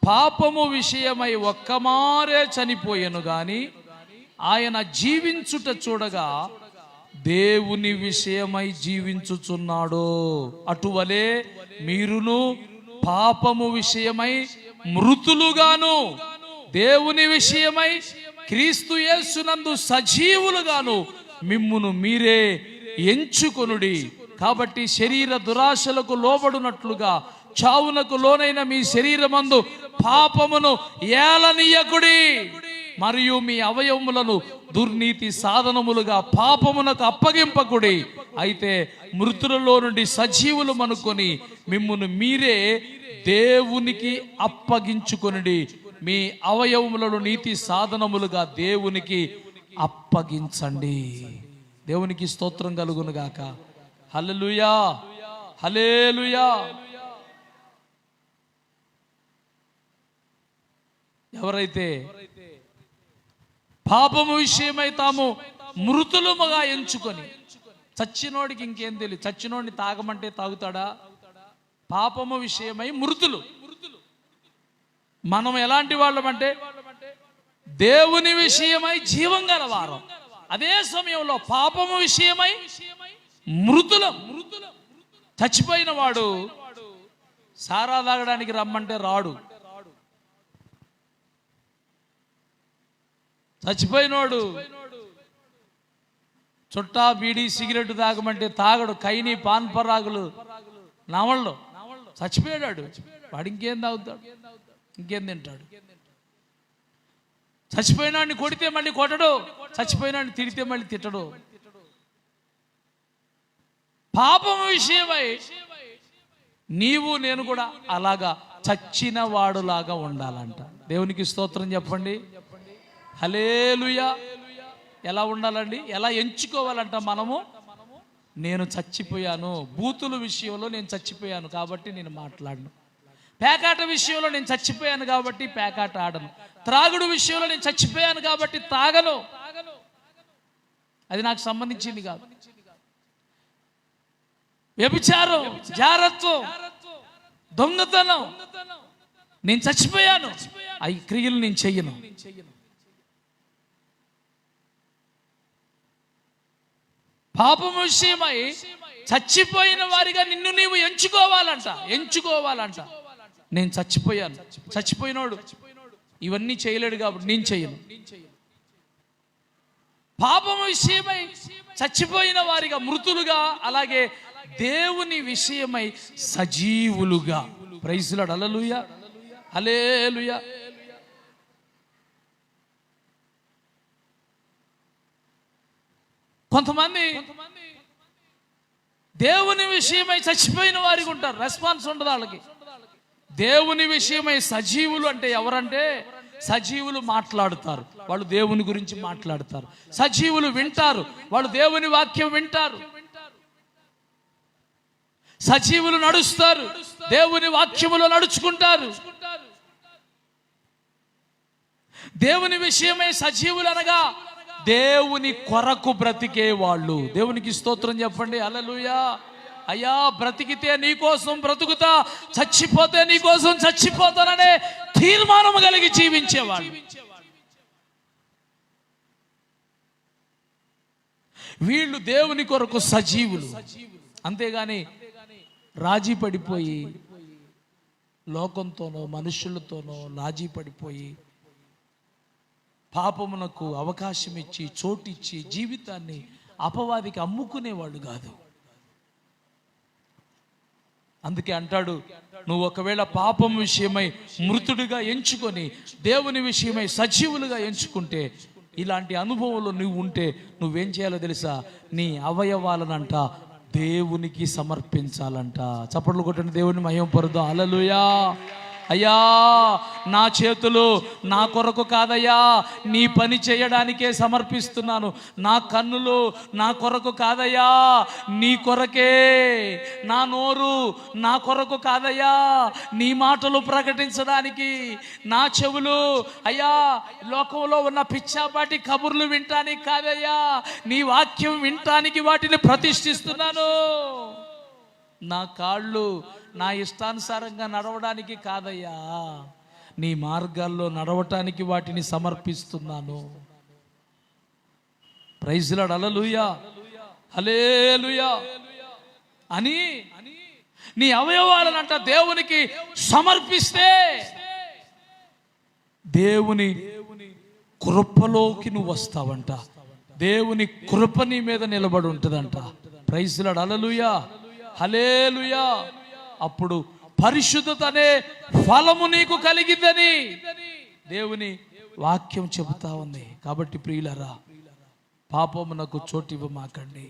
పాపము విషయమై ఒక్కమారే చనిపోయెను గాని ఆయన జీవించుట చూడగా దేవుని విషయమై జీవించుచున్నాడు. అటువలే మీరును పాపము విషయమై మృతులుగాను దేవుని విషయమై క్రీస్తు యేసునందు సజీవులుగాను మిమ్మును మీరే ఎంచుకొనుడి. కాబట్టి శరీర దురాశలకు లోబడునట్లుగా చావునకు లోనైన మీ శరీరమందు పాపమును ఏలనీయకుడి. మరియు మీ అవయవములను దుర్నీతి సాధనములుగా పాపమునకు అప్పగింపకుడి. అయితే మృతులలో నుండి సజీవులు అనుకొని మిమ్మును మీరే దేవునికి అప్పగించుకొనుడి. మీ అవయవములను నీతి సాధనములుగా దేవునికి అప్పగించండి. దేవునికి స్తోత్రం కలుగును గాక. హల్లెలూయా, హల్లెలూయా. ఎవరైతే పాపము విషయమై తాము మృతులుగా ఎంచుకొని, చచ్చినోడికి ఇంకేం తెలియదు, చచ్చినోడిని తాగమంటే తాగుతాడా? పాపము విషయమై మృతులు. మనం ఎలాంటి వాళ్ళమంటే దేవుని విషయమై జీవం గల వారం, అదే సమయంలో పాపము విషయమై మృతులం. చచ్చిపోయిన వాడు సారా తాగడానికి రమ్మంటే రాడు. చచ్చిపోయినోడు చుట్టా బీడీ సిగరెట్ తాగమంటే తాగడు. కైని పాన్ పరాగులు నవళ్ళు. చచ్చిపోయాడు వాడు, ఇంకేం తాగుతాడు, ఇంకేం తింటాడు? చచ్చిపోయినాడిని కొడితే మళ్ళీ కొట్టడు, చచ్చిపోయినాడిని తిడితే మళ్ళీ తిట్టడు. పాపం విషయమై నీవు నేను కూడా అలాగా చచ్చిన వాడులాగా ఉండాలంట. దేవునికి స్తోత్రం చెప్పండి. హల్లెలూయా. ఎలా ఉండాలండి? ఎలా ఎంచుకోవాలంట మనము? నేను చచ్చిపోయాను, బూతుల విషయంలో నేను చచ్చిపోయాను కాబట్టి నేను మాట్లాడను. పేకాట విషయంలో నేను చచ్చిపోయాను కాబట్టి పేకాట ఆడను. త్రాగుడు విషయంలో నేను చచ్చిపోయాను కాబట్టి తాగను. అది నాకు సంబంధించింది కాదు. వ్యభిచారం, జారత్వం, దొంగతనం నేను చచ్చిపోయాను, ఆ క్రియలు నేను చెయ్యను. పాపం విషయమై చచ్చిపోయిన వారిగా నిన్ను నీవు ఎంచుకోవాలంట. నేను చచ్చిపోయాను, చచ్చిపోయినోడు ఇవన్నీ చేయలేడు కాబట్టి నేను చెయ్యను. పాపం విషయమై చచ్చిపోయిన వారిగా మృతులుగా, అలాగే దేవుని విషయమై సజీవులుగా. Praise Lord. Hallelujah, hallelujah. కొంతమంది దేవుని విషయమై చచ్చిపోయిన వారికి ఉంటారు, రెస్పాన్స్ ఉండదు వాళ్ళకి. దేవుని విషయమై సజీవులు అంటే ఎవరంటే, సజీవులు మాట్లాడుతారు, వాళ్ళు దేవుని గురించి మాట్లాడతారు. సజీవులు వింటారు, వాళ్ళు దేవుని వాక్యం వింటారు. సజీవులు నడుస్తారు, దేవుని వాక్యములో నడుచుకుంటారు. దేవుని విషయమై సజీవులు అనగా దేవుని కొరకు బ్రతికే వాళ్ళు. దేవునికి స్తోత్రం చెప్పండి. హల్లెలూయా. అయ్యా, బ్రతికితే నీకోసం బ్రతుకుతా, చచ్చిపోతే నీకోసం చచ్చిపోతాననే తీర్మానం కలిగి జీవించేవాళ్ళు. వీళ్ళు దేవుని కొరకు సజీవులు. అంతేగాని రాజీ పడిపోయి, లోకంతోనో మనుషులతోనో రాజీ పడిపోయి పాపమునకు అవకాశం ఇచ్చి చోటిచ్చి జీవితాన్ని అపవాదికి అమ్ముకునేవాళ్ళు కాదు. అందుకే అంటాడు, నువ్వు ఒకవేళ పాపం విషయమై మృతుడిగా ఎంచుకొని దేవుని విషయమై సజీవులుగా ఎంచుకుంటే, ఇలాంటి అనుభవంలో నువ్వు ఉంటే నువ్వేం చేయాలో తెలుసా? నీ అవయవాలనంట దేవునికి సమర్పించాలంట. చప్పట్లు కొట్టండి, దేవుని మహిమ పరుద్దాం. హల్లెలూయా. అయ్యా, నా చేతులు నా కొరకు కాదయ్యా, నీ పని చేయడానికే సమర్పిస్తున్నాను. నా కన్నులు నా కొరకు కాదయ్యా, నీ కొరకే. నా నోరు నా కొరకు కాదయ్యా, నీ మాటలు ప్రకటించడానికి. నా చెవులు అయ్యా లోకంలో ఉన్న పిచ్చాపాటి కబుర్లు వినటానికి కాదయ్యా, నీ వాక్యం వినటానికి వాటిని ప్రతిష్ఠిస్తున్నాను. నా కాళ్ళు నా ఇష్టానుసారంగా నడవడానికి కాదయ్యా, నీ మార్గాల్లో నడవటానికి వాటిని సమర్పిస్తున్నాను. Praise Lord. హల్లెలూయా, హల్లెలూయా అని నీ అవయవాలనంట దేవునికి సమర్పిస్తే దేవుని కృపలోకి నువ్వు వస్తావంట. దేవుని కృప నీ మీద నిలబడి ఉంటుందంట. Praise Lord. Hallelujah, hallelujah. అప్పుడు పరిశుద్ధత అనే ఫలము నీకు కలిగిందని దేవుని వాక్యం చెబుతా ఉంది. కాబట్టి ప్రియులారా, పాపమునకు చోటివ్వమాకండి.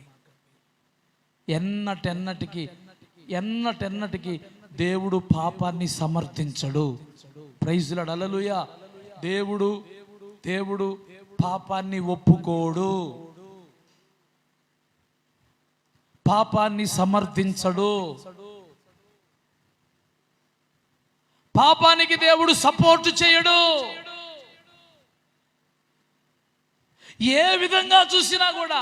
ఎన్నటెన్నటికి దేవుడు పాపాన్ని సమర్థించడు. Praise Lord. హల్లెలూయా. దేవుడు పాపాన్ని ఒప్పుకోడు, పాపాన్ని సమర్థించడు. పాపానికి దేవుడు సపోర్ట్ చేయడు. ఏ విధంగా చూసినా కూడా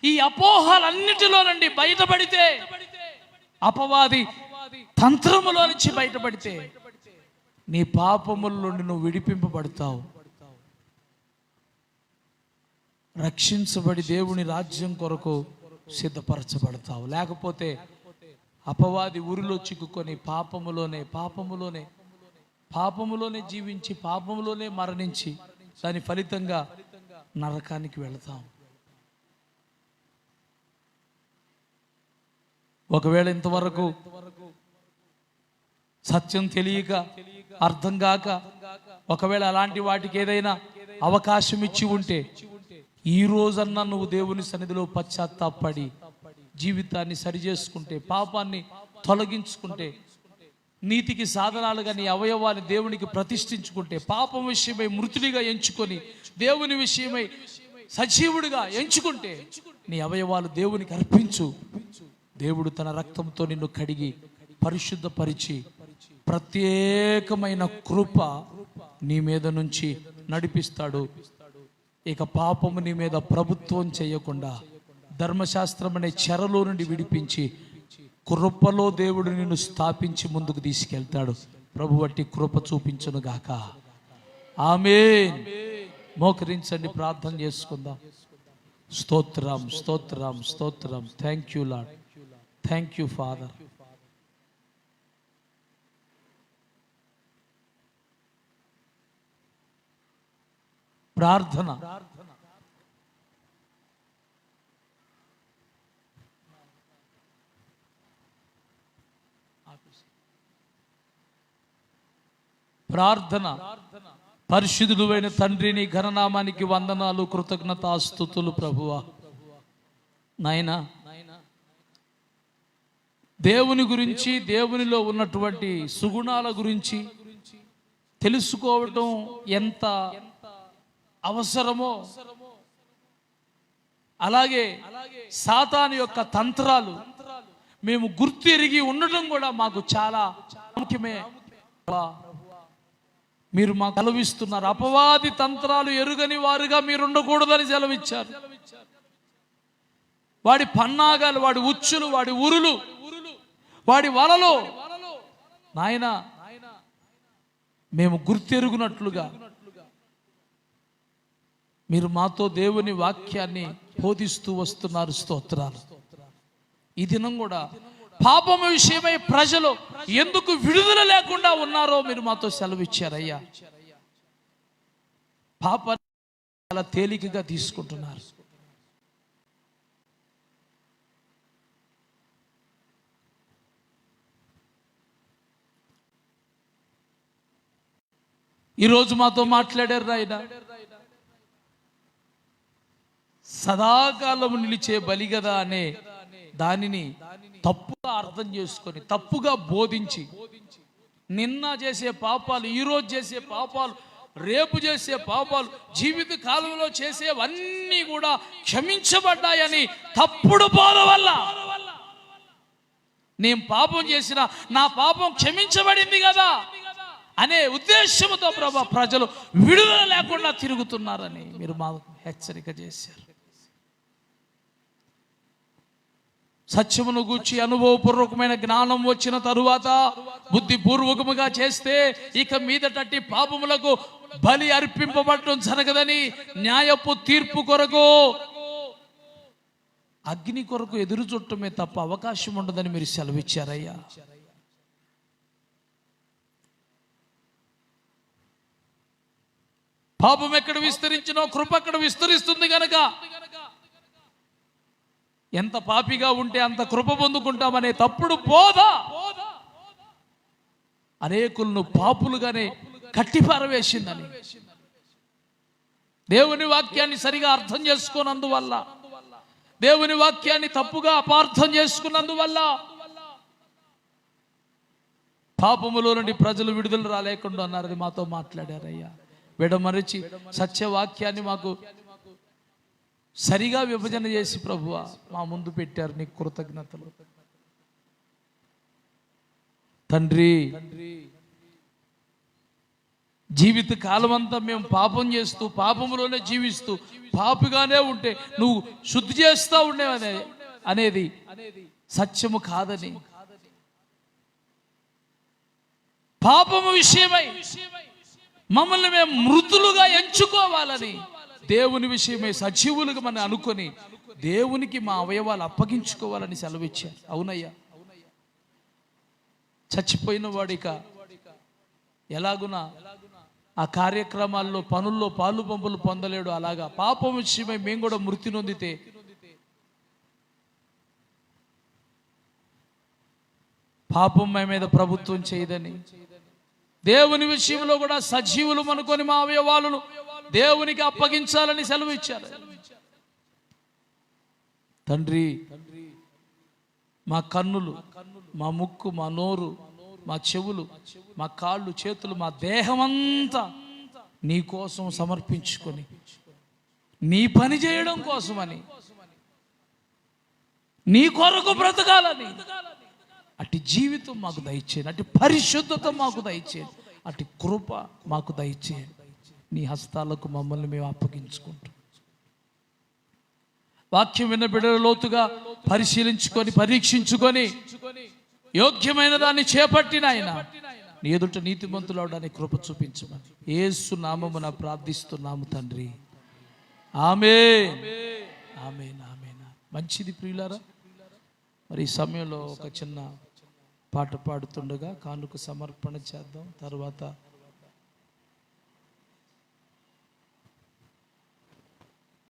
ఈ అపోహలన్నిటిలో నుండి బయటపడితే, అపవాది తంత్రములో నుంచి బయటపడితే నీ పాపముల నుండి నువ్వు విడిపింపబడతావు, రక్షించబడి దేవుని రాజ్యం కొరకు సిద్ధపరచబడతావు. లేకపోతే అపవాది ఊరిలో చిక్కుకొని పాపములోనే జీవించి పాపములోనే మరణించి దాని ఫలితంగా నరకానికి వెళతాం. ఒకవేళ ఇంతవరకు సత్యం తెలియక, అర్థం కాక, ఒకవేళ అలాంటి వాటికి ఏదైనా అవకాశం ఇచ్చి ఉంటే, ఈ రోజన్నా నువ్వు దేవుని సన్నిధిలో పశ్చాత్తాపడి జీవితాన్ని సరిచేసుకుంటే, పాపాన్ని తొలగించుకుంటే, నీతికి సాధనాలుగా నీ అవయవాన్ని దేవునికి ప్రతిష్ఠించుకుంటే, పాపం విషయమై మృతుడిగా ఎంచుకొని దేవుని విషయమై సజీవుడిగా ఎంచుకుంటే నీ అవయవాలు దేవునికి అర్పించు. దేవుడు తన రక్తంతో నిన్ను కడిగి పరిశుద్ధపరిచి ప్రత్యేకమైన కృప నీ మీద నుంచి నడిపిస్తాడు. ఇక పాపము నీ మీద ప్రభుత్వం చేయకుండా ధర్మశాస్త్రం అనే చెరలో నుండి విడిపించి కృపలో దేవుడు నిన్ను స్థాపించి ముందుకు తీసుకెళ్తాడు. ప్రభు వట్టి కృప చూపించును గాక. ఆమేన్. మోకరించండి, ప్రార్థన చేసుకుందాం. స్తోత్రం, స్తోత్రం, స్తోత్రం. Thank you lord, thank you father. ప్రార్థన. ప్రార్థన. పరిశుద్ధుడైన తండ్రి, నీ ఘననామానికి వందనాలు, కృతజ్ఞతాస్తుతులు ప్రభువా. నాయనా, దేవుని గురించి, దేవునిలో ఉన్నటువంటి సుగుణాల గురించి తెలుసుకోవటం ఎంత అవసరమో, అలాగే సాతాను యొక్క తంత్రాలు మేము గుర్తెరిగి ఉండటం కూడా మాకు చాలా ముఖ్యమే. మీరు మాకు సెలవిస్తున్నారు, అపవాది తంత్రాలు ఎరుగని వారుగా మీరు ఉండకూడదని సెలవిచ్చారు. వాడి పన్నాగాలు, వాడి ఉచ్చులు, వాడి ఉరులు, వాడి వలలు నాయన మేము గుర్తెరుగునట్లుగా మీరు మాతో దేవుని వాక్యాన్ని బోధిస్తూ వస్తున్నారు. స్తోత్రాలు. ఈ దినం కూడా పాపము విషయమై ప్రజలు ఎందుకు విడుదల లేకుండా ఉన్నారో మీరు మాతో సెలవిచ్చారయ్యా. పాపాన్ని చాలా తేలికగా తీసుకుంటున్నారు. ఈరోజు మాతో మాట్లాడారు ఆయన. సదాకాలం నిలిచే బలిగదా అనే దానిని తప్పుగా అర్థం చేసుకొని, తప్పుగా బోధించి, నిన్న చేసే పాపాలు, ఈరోజు చేసే పాపాలు, రేపు చేసే పాపాలు, జీవిత కాలంలో చేసేవన్నీ కూడా క్షమించబడ్డాయని తప్పుడు బోధ వల్ల నేను పాపం చేసిన, నా పాపం క్షమించబడింది కదా అనే ఉద్దేశంతో ప్రభా ప్రజలు విడుదల లేకుండా తిరుగుతున్నారని మీరు మాకు హెచ్చరిక చేశారు. సత్యమును గూర్చి అనుభవపూర్వకమైన జ్ఞానం వచ్చిన తరువాత బుద్ధిపూర్వకముగా చేస్తే ఇక మీదటట్టి పాపములకు బలి అర్పింపబడటం జరగదని, న్యాయపు తీర్పు కొరకు, అగ్ని కొరకు ఎదురు చూడటమే తప్ప అవకాశం ఉండదని మీరు సెలవిచ్చారయ్యా. పాపం ఎక్కడ విస్తరించినో కృప అక్కడ విస్తరిస్తుంది గనక ఎంత పాపిగా ఉంటే అంత కృప పొందుకుంటామనే తప్పుడు బోధ అనేకులను పాపులుగానే కట్టిపారవేసిందని, దేవుని వాక్యాన్ని సరిగా అర్థం చేసుకున్నందువల్ల, దేవుని వాక్యాన్ని తప్పుగా అపార్థం చేసుకున్నందువల్ల పాపములో నుండి ప్రజలు విడుదల రాలేకుండా అన్నారని మాతో మాట్లాడారయ్యా. విడమరిచి సత్యవాక్యాన్ని మాకు సరిగా విభజన చేసి ప్రభువా మా ముందు పెట్టారు. నీకు కృతజ్ఞతలు తండ్రి. జీవిత కాలం అంతా మేము పాపం చేస్తూ, పాపములోనే జీవిస్తూ, పాపిగానే ఉంటే నువ్వు శుద్ధి చేస్తూ ఉండేవనే అనేది సత్యము కాదని, పాపము విషయమై మమ్మల్ని మేము మృతులుగా ఎంచుకోవాలని, దేవుని విషయమై సజీవులుగా మనం అనుకొని దేవునికి మా అవయవాలు అప్పగించుకోవాలని సెలవిచ్చారు. అవునయ్యా, చచ్చిపోయిన వాడిక ఎలాగునా ఆ కార్యక్రమాల్లో, పనుల్లో పాలు పంపులు పొందలేడు. అలాగా పాపం విషయమై మేము కూడా మృతి నొందితే పాపం మా మీద ప్రభుత్వం చేయదని, దేవుని విషయంలో కూడా సజీవులు అనుకొని మా అవయవాలను దేవునికి అప్పగించాలని సెలవు ఇచ్చారు. తండ్రి, మా కన్నులు, మా ముక్కు, మా నోరు, మా చెవులు, మా కాళ్ళు, చేతులు, మా దేహమంతా నీ కోసం సమర్పించుకొని నీ పని చేయడం కోసమని, నీ కొరకు బ్రతకాలని, అటు జీవితం మాకు దయచేయండి, అటు పరిశుద్ధత మాకు దయచేయండి, అటు కృప మాకు దయచేయండి. నీ హస్తాలకు మమ్మల్ని మేము అప్పగించుకుంటాం. వాక్యం విన్న బిడ్డల లోతుగా పరిశీలించుకొని, పరీక్షించుకొని యోగ్యమైన దాన్ని చేపట్టిన ఆయన నీ ఎదుట నీతిమంతులు అవడానికి కృప చూపించమని యేసు నామమున ప్రార్థిస్తున్నాము తండ్రి. ఆమేన్, ఆమేన్, ఆమేన్. మంచిది ప్రియులారా, మరి ఈ సమయంలో ఒక చిన్న పాట పాడుతుండగా కానుక సమర్పణ చేద్దాం. తర్వాత